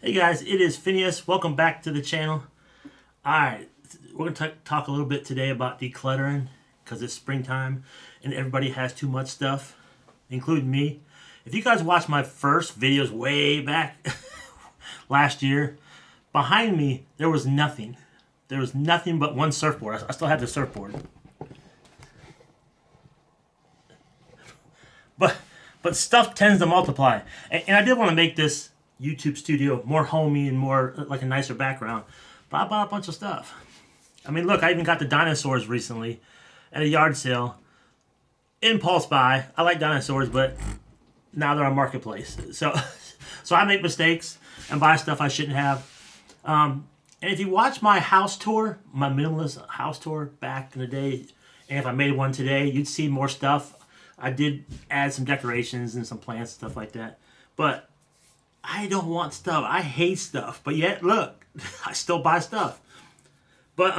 Hey guys, it is Phineas. Welcome back to the channel. Alright, we're going to talk a little bit today about decluttering because it's springtime and everybody has too much stuff, including me. If you guys watched my first videos way back last year, behind me there was nothing. There was nothing but one surfboard. I still have the surfboard. But but stuff tends to multiply. And I did want to make this YouTube studio more homey and more like a nicer background. But I bought a bunch of stuff. I mean, look, I even got the dinosaurs recently at a yard sale. Impulse buy. I like dinosaurs, but now they're on marketplace. So so I make mistakes and buy stuff I shouldn't have. And if you watch my house tour, my minimalist house tour back in the day, and if I made one today, you'd see more stuff. I did add some decorations and some plants, stuff like that. But I don't want stuff. I hate stuff. But yet, look, I still buy stuff. But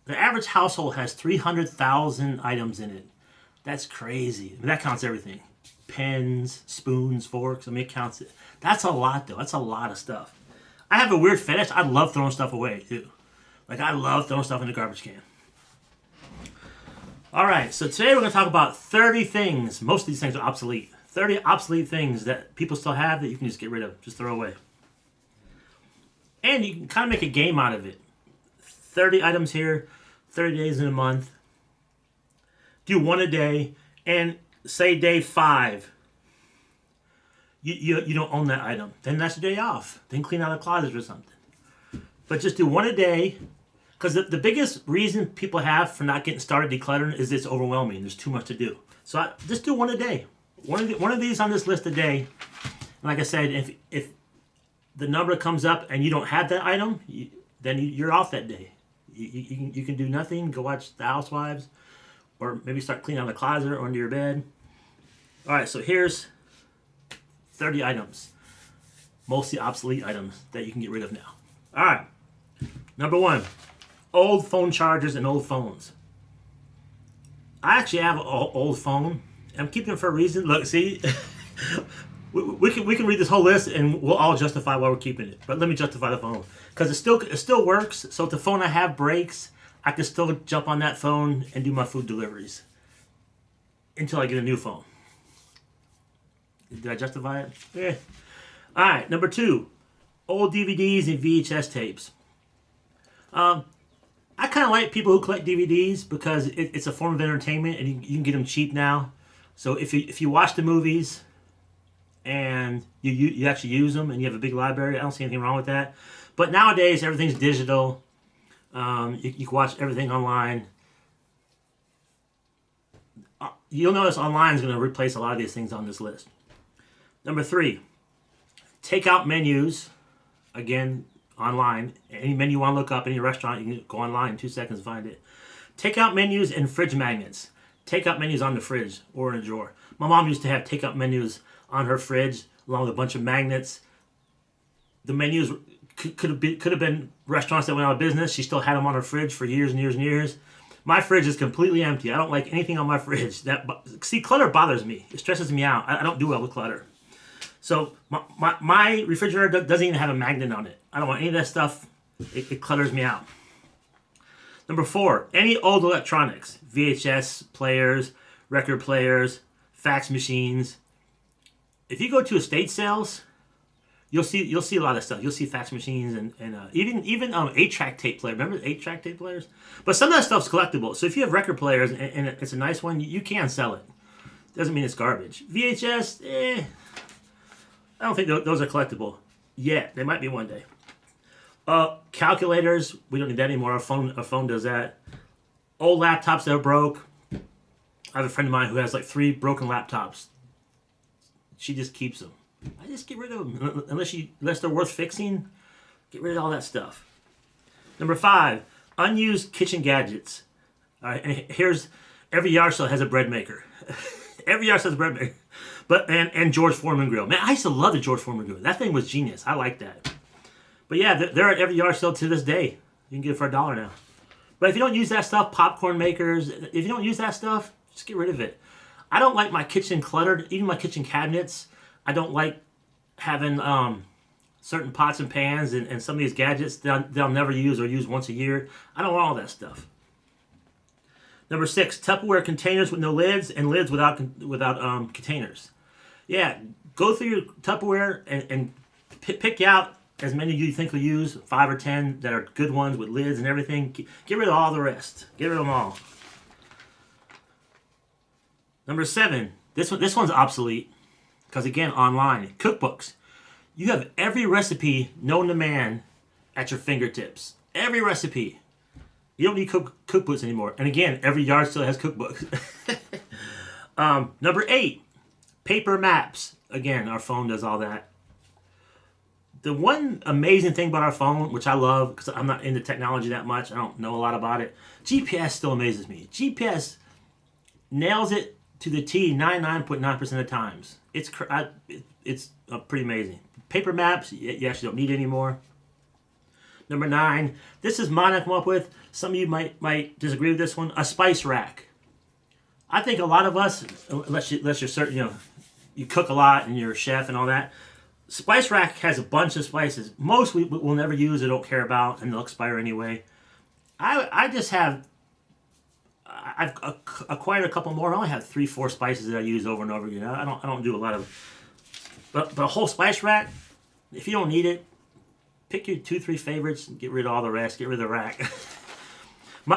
the average household has 300,000 items in it. That's crazy. I mean, that counts everything. Pens, spoons, forks. I mean, it counts it. That's a lot, though. That's a lot of stuff. I have a weird fetish. I love throwing stuff away, too. Like, I love throwing stuff in the garbage can. All right, so today we're going to talk about 30 things. Most of these things are obsolete. 30 obsolete things that people still have that you can just get rid of, just throw away. And you can kind of make a game out of it. 30 items here, 30 days in a month. Do one a day, and say day 5, you don't own that item. Then that's your day off. Then clean out a closet or something. But just do one a day. Because the biggest reason people have for not getting started decluttering is it's overwhelming. There's too much to do. So just do one a day. One of these on this list a day. And like I said, if the number comes up and you don't have that item, then you're off that day. You can do nothing. Go watch The Housewives. Or maybe start cleaning out the closet or under your bed. All right, so here's 30 items. Mostly obsolete items that you can get rid of now. All right. Number 1. Old phone chargers and old phones. I actually have an old phone. I'm keeping it for a reason. Look, see, we can read this whole list and we'll all justify why we're keeping it. But let me justify the phone because it still works. So if the phone I have breaks, I can still jump on that phone and do my food deliveries until I get a new phone. Did I justify it? Yeah. All right. Number 2, old DVDs and VHS tapes. I kind of like people who collect DVDs because it's a form of entertainment and you can get them cheap now. So if you watch the movies and you actually use them and you have a big library, I don't see anything wrong with that. But nowadays everything's digital. You can watch everything online. You'll notice online is going to replace a lot of these things on this list. Number 3, takeout menus. Again, online. Any menu you want to look up, any restaurant, you can go online in 2 seconds and find it. Takeout menus and fridge magnets. Takeout menus on the fridge or in a drawer. My mom used to have takeout menus on her fridge along with a bunch of magnets. The menus could have been restaurants that went out of business. She still had them on her fridge for years and years and years. My fridge is completely empty. I don't like anything on my fridge. See, clutter bothers me. It stresses me out. I don't do well with clutter. So my refrigerator doesn't even have a magnet on it. I don't want any of that stuff. It clutters me out. Number 4, any old electronics. VHS players, record players, fax machines. If you go to estate sales, you'll see a lot of stuff. You'll see fax machines and even 8-track tape player. Remember the 8-track tape players? But some of that stuff's collectible. So if you have record players and it's a nice one, you can sell it. Doesn't mean it's garbage. VHS, I don't think those are collectible yet. They might be one day. Calculators, we don't need that anymore. Our phone does that. Old laptops that are broke. I have a friend of mine who has like 3 broken laptops. She just keeps them. I just get rid of them unless they're worth fixing. Get rid of all that stuff. Number 5, unused kitchen gadgets. All right, and here's every yard sale has a bread maker. Every yard sale has a bread maker. But and George Foreman grill. Man, I used to love the George Foreman grill. That thing was genius. I like that. But yeah, they're at every yard sale to this day. You can get it for $1 now. But if you don't use that stuff, popcorn makers, if you don't use that stuff, just get rid of it. I don't like my kitchen cluttered, even my kitchen cabinets. I don't like having certain pots and pans and some of these gadgets they'll never use or use once a year. I don't want all that stuff. Number 6, Tupperware containers with no lids and lids without containers. Yeah, go through your Tupperware and pick out as many you think you'll use, 5 or 10 that are good ones with lids and everything. Get rid of all the rest. Get rid of them all. Number 7, this one's obsolete because again, online cookbooks. You have every recipe known to man at your fingertips. Every recipe. You don't need cookbooks anymore. And again, every yard still has cookbooks. Number 8, paper maps. Again, our phone does all that. The one amazing thing about our phone, which I love because I'm not into technology that much, I don't know a lot about it, GPS still amazes me. GPS nails it to the T 99.9% of the times. It's pretty amazing. Paper maps, you actually don't need anymore. Number 9, this is mine I come up with. Some of you might disagree with this one. A spice rack. I think a lot of us, unless you're certain, you cook a lot and you're a chef and all that, spice rack has a bunch of spices. Most we'll never use or don't care about, and they'll expire anyway. I've acquired a couple more. I only have 3-4 spices that I use over and over again. I don't do a lot of, but a whole spice rack. If you don't need it, pick your 2-3 favorites and get rid of all the rest. Get rid of the rack.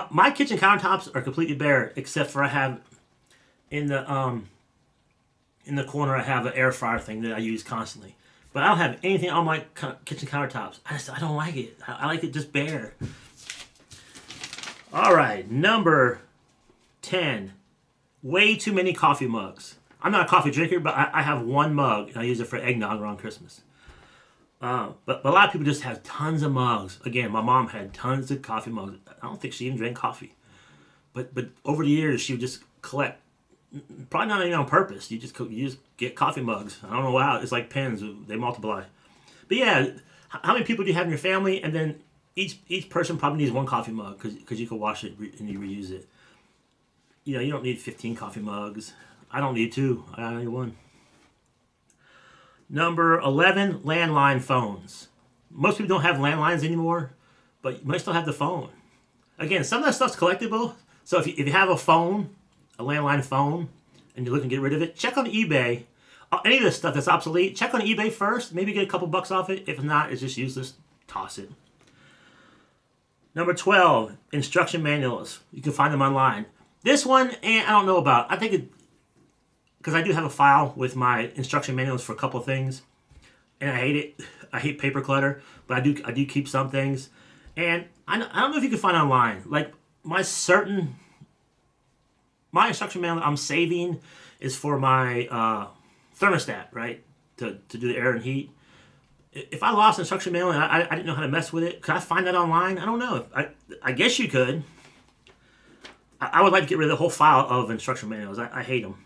my kitchen countertops are completely bare, except for I have in the corner I have an air fryer thing that I use constantly. But I don't have anything on my kitchen countertops. I don't like it. I like it just bare. All right, number 10. Way too many coffee mugs. I'm not a coffee drinker, but I have one mug, and I use it for eggnog around Christmas. But a lot of people just have tons of mugs. Again, my mom had tons of coffee mugs. I don't think she even drank coffee. But over the years, she would just collect. Probably not even on purpose. You just get coffee mugs. I don't know how. It's like pens. They multiply. But yeah, how many people do you have in your family? And then each person probably needs one coffee mug because you can wash it and you reuse it. You don't need 15 coffee mugs. I don't need 2. I need 1. Number 11, landline phones. Most people don't have landlines anymore, but you might still have the phone. Again, some of that stuff's collectible. So if you have a phone, a landline phone, and you're looking to get rid of it, check on eBay. Any of this stuff that's obsolete, check on eBay first. Maybe get a couple bucks off it. If not, it's just useless. Toss it. Number 12, instruction manuals. You can find them online. This one, I don't know about. I think because I do have a file with my instruction manuals for a couple of things, and I hate it. I hate paper clutter, but I do keep some things. And I don't know if you can find online. Like my instruction manual I'm saving is for my thermostat, right? To do the air and heat. If I lost instruction manual and I didn't know how to mess with it, could I find that online? I don't know. I guess you could. I would like to get rid of the whole file of instruction manuals. I hate them.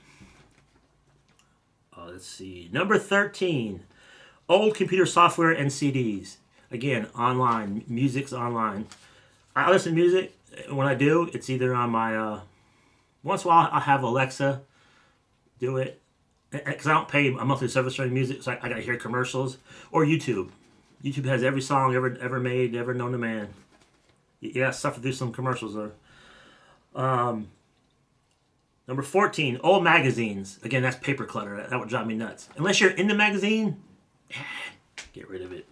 Let's see. Number 13, old computer software and CDs. Again, online. Music's online. I listen to music. When I do, it's either on my... once in a while, I'll have Alexa do it. Because I don't pay a monthly service for any music, so I got to hear commercials. Or YouTube. YouTube has every song ever made, ever known to man. You got to suffer through some commercials, though. Number 14, old magazines. Again, that's paper clutter. That would drive me nuts. Unless you're in the magazine, get rid of it.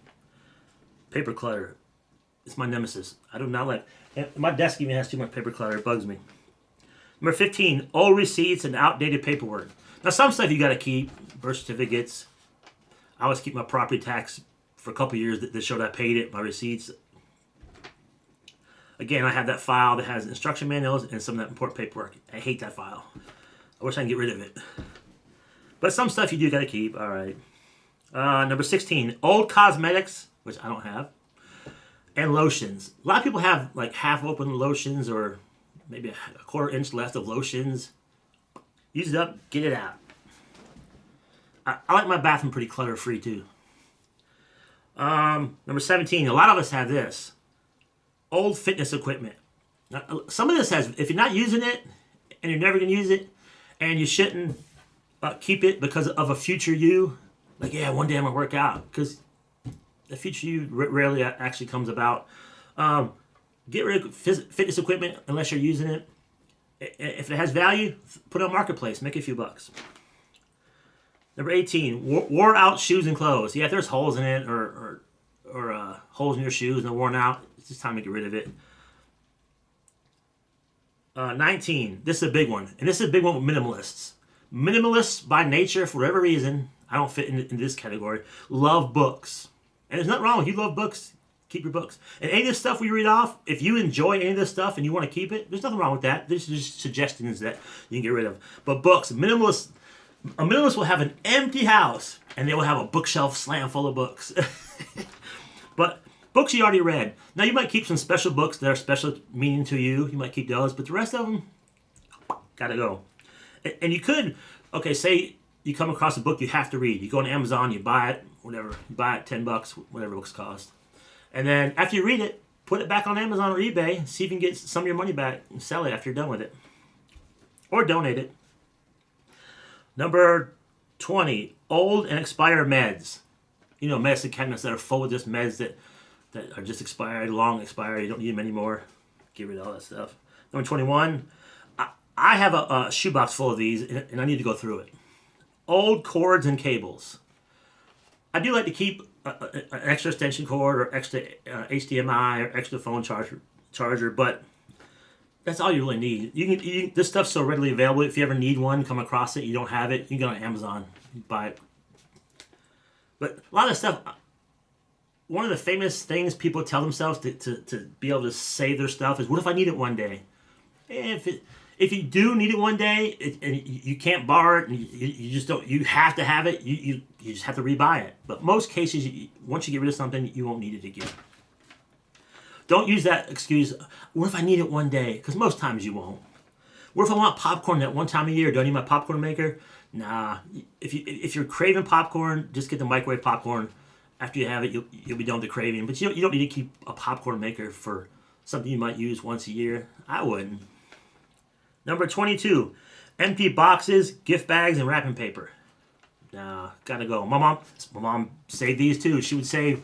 Paper clutter. It's my nemesis. I do not like it. My desk even has too much paper clutter. It bugs me. Number 15, old receipts and outdated paperwork. Now, some stuff you got to keep. Birth certificates. I always keep my property tax for a couple years that showed I paid it, my receipts. Again, I have that file that has instruction manuals and some of that important paperwork. I hate that file. I wish I can get rid of it. But some stuff you do got to keep. All right. Number 16, old cosmetics, which I don't have, and lotions. A lot of people have like half-open lotions or maybe a quarter-inch left of lotions. Use it up, get it out. I like my bathroom pretty clutter-free too. Number 17, a lot of us have this. Old fitness equipment. Now, some of this has, if you're not using it, and you're never going to use it, and you shouldn't keep it because of a future you, like, yeah, one day I'm going to work out. Because the future you rarely actually comes about. Get rid of fitness equipment unless you're using it. If it has value, put it on Marketplace. Make a few bucks. Number 18, wore out shoes and clothes. Yeah, if there's holes in it or holes in your shoes and they're worn out, it's just time to get rid of it. 19, this is a big one. And this is a big one with minimalists. Minimalists by nature, for whatever reason, I don't fit in this category, love books. And there's nothing wrong with you love books. Keep your books. And any of this stuff we read off, if you enjoy any of this stuff and you want to keep it, there's nothing wrong with that. This is just suggestions that you can get rid of. But books, a minimalist will have an empty house and they will have a bookshelf slam full of books. But books you already read. Now you might keep some special books that are special meaning to you. You might keep those, but the rest of them, gotta go. And you could, okay, say you come across a book you have to read. You go on Amazon, you buy it, whatever. You buy it $10, whatever books cost. And then after you read it, put it back on Amazon or eBay. See if you can get some of your money back and sell it after you're done with it. Or donate it. Number 20, old and expired meds. You know, medicine cabinets that are full of just meds that are just expired, long expired. You don't need them anymore. Get rid of all that stuff. Number 21, I have a shoebox full of these, and I need to go through it. Old cords and cables. I do like to keep an extra extension cord or extra HDMI or extra phone charger, but that's all you really need. This stuff's so readily available. If you ever need one, come across it, you don't have it, you can go on Amazon, buy it. But a lot of stuff, one of the famous things people tell themselves to be able to save their stuff is, what if I need it one day? If you do need it one day and you can't borrow it, and you just don't, you have to have it, you just have to rebuy it. But most cases, once you get rid of something, you won't need it again. Don't use that excuse, what if I need it one day? Because most times you won't. What if I want popcorn that one time a year? Do I need my popcorn maker? Nah. If you're craving popcorn, just get the microwave popcorn. After you have it, you'll be done with the craving. But you don't need to keep a popcorn maker for something you might use once a year. I wouldn't. Number 22, empty boxes, gift bags, and wrapping paper. Nah, gotta go. My mom saved these too. She would save.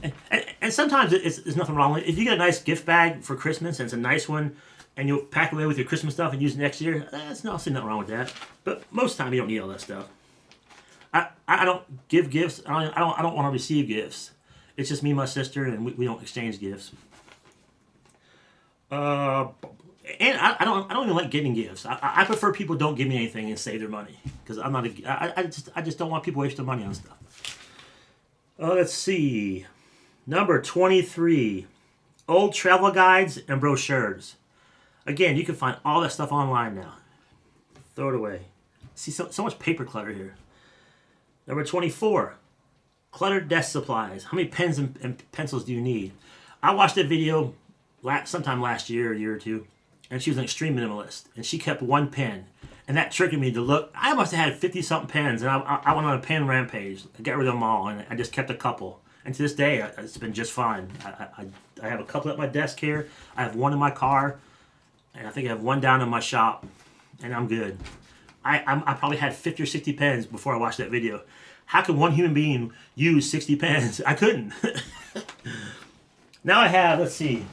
And sometimes there's nothing wrong with it. If you get a nice gift bag for Christmas and it's a nice one, and you'll pack away with your Christmas stuff and use it next year, there's nothing wrong with that. But most of the time you don't need all that stuff. I don't give gifts. I don't want to receive gifts. It's just me and my sister, and we don't exchange gifts. And I don't even like getting gifts. I prefer people don't give me anything and save their money, because I just don't want people wasting money on stuff. Let's see. Number 23, old travel guides and brochures. Again, you can find all that stuff online now. Throw it away. See so much paper clutter here. Number 24, cluttered desk supplies. How many pens and pencils do you need? I watched a video sometime last year, a year or two, and she was an extreme minimalist, and she kept one pen, and that triggered me to look. I must have had 50-something pens, and I went on a pen rampage. I got rid of them all, and I just kept a couple. And to this day, it's been just fine. I have a couple at my desk here. I have one in my car, and I think I have one down in my shop, and I'm good. I probably had 50 or 60 pens before I watched that video. How could one human being use 60 pens? I couldn't. Now I have, let's see,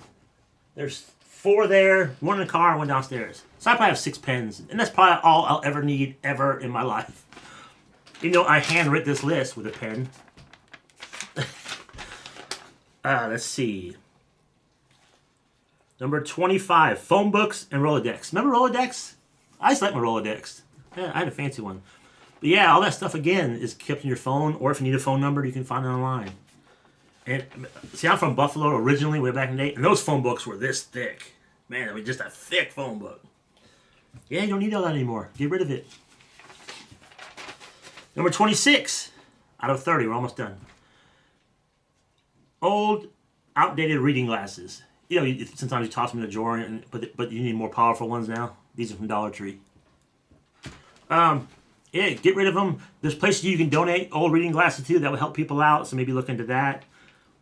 there's 4 there, 1 in the car, 1 downstairs. So I probably have 6 pens, and that's probably all I'll ever need ever in my life. You know, I handwrote this list with a pen. Let's see. Number 25, phone books and Rolodex. Remember Rolodex? I just like my Rolodex. Yeah, I had a fancy one. But yeah, all that stuff, again, is kept in your phone, or if you need a phone number, you can find it online. And see, I'm from Buffalo originally, way back in the day, and those phone books were this thick. Man, I mean, just a thick phone book. Yeah, you don't need all that anymore. Get rid of it. Number 26, out of 30, we're almost done. Old, outdated reading glasses. You know, sometimes you toss them in a drawer, but you need more powerful ones now. These are from Dollar Tree. Yeah, get rid of them. There's places you can donate old reading glasses to that will help people out, so maybe look into that.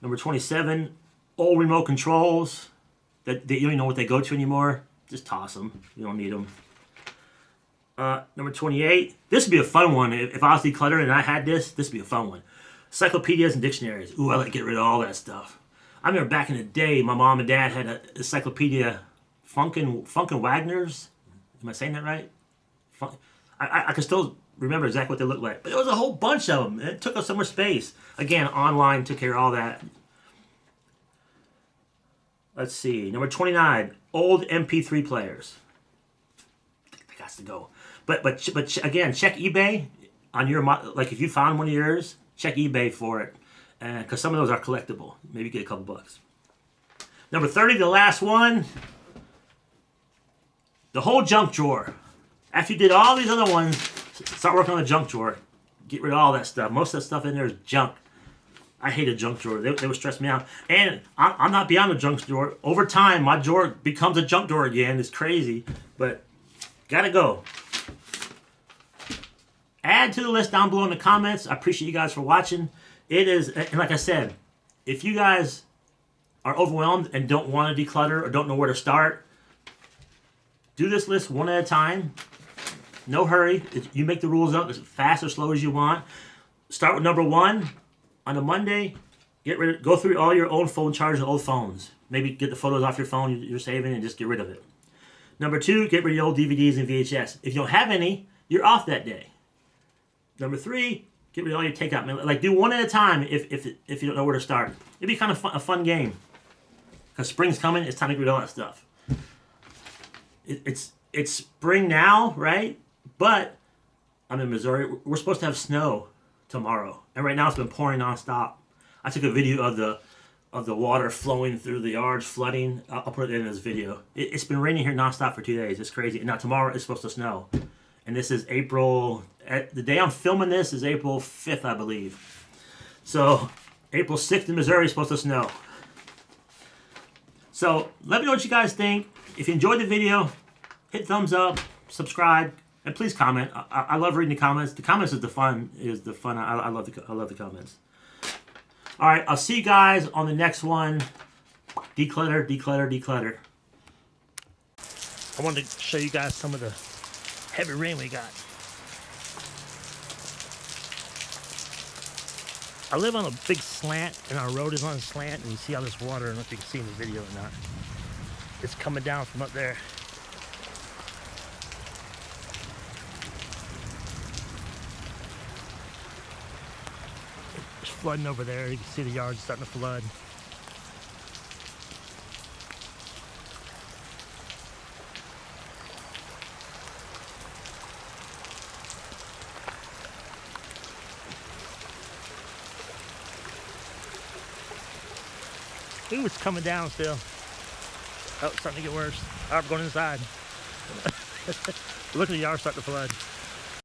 Number 27, old remote controls that you don't even know what they go to anymore. Just toss them. You don't need them. Number 28, this would be a fun one. If I was decluttering and I had this would be a fun one. Encyclopedias and dictionaries. Ooh, I like to get rid of all that stuff. I remember back in the day, my mom and dad had an encyclopedia, Funkin' Wagner's. Am I saying that right? I can still remember exactly what they looked like. But there was a whole bunch of them. It took up so much space. Again, online took care of all that. Let's see. Number 29, old MP3 players. That got to go. But again, check eBay on your, like if you found one of yours, check eBay for it. Because some of those are collectible. Maybe get a couple bucks. Number 30, the last one. The whole junk drawer. After you did all these other ones, start working on the junk drawer. Get rid of all that stuff. Most of the stuff in there is junk. I hate a junk drawer. They would stress me out. And I'm not beyond the junk drawer. Over time, my drawer becomes a junk drawer again. It's crazy. But gotta go. Add to the list down below in the comments. I appreciate you guys for watching. It is, and like I said, if you guys are overwhelmed and don't want to declutter or don't know where to start, do this list one at a time. No hurry. You make the rules up as fast or slow as you want. Start with number 1 on a Monday. Go through all your old phone chargers and old phones. Maybe get the photos off your phone you're saving and just get rid of it. Number 2, get rid of your old DVDs and VHS. If you don't have any, you're off that day. Number 3, get rid of all your takeout. Like do one at a time if you don't know where to start. It'd be kind of a fun game. Because spring's coming, it's time to get rid of all that stuff. It's spring now, right? But I'm in Missouri. We're supposed to have snow tomorrow, and right now it's been pouring nonstop. I took a video of the water flowing through the yards, flooding. I'll put it in this video. It's been raining here nonstop for 2 days. It's crazy. And now tomorrow it's supposed to snow, and this is April. The day I'm filming this is April 5th, I believe. So April 6th in Missouri is supposed to snow. So let me know what you guys think. If you enjoyed the video, hit thumbs up, subscribe, and please comment. I love reading the comments. The comments is the fun. I love the comments. All right, I'll see you guys on the next one. Declutter, declutter, declutter. I wanted to show you guys some of the heavy rain we got. I live on a big slant, and our road is on a slant, and you see all this water. I don't know if you can see in the video or not. It's coming down from up there. It's flooding over there. You can see the yard starting to flood. Ooh, it's coming down still. Oh, it's starting to get worse. All right, we're going inside. Look at the yard starting to flood.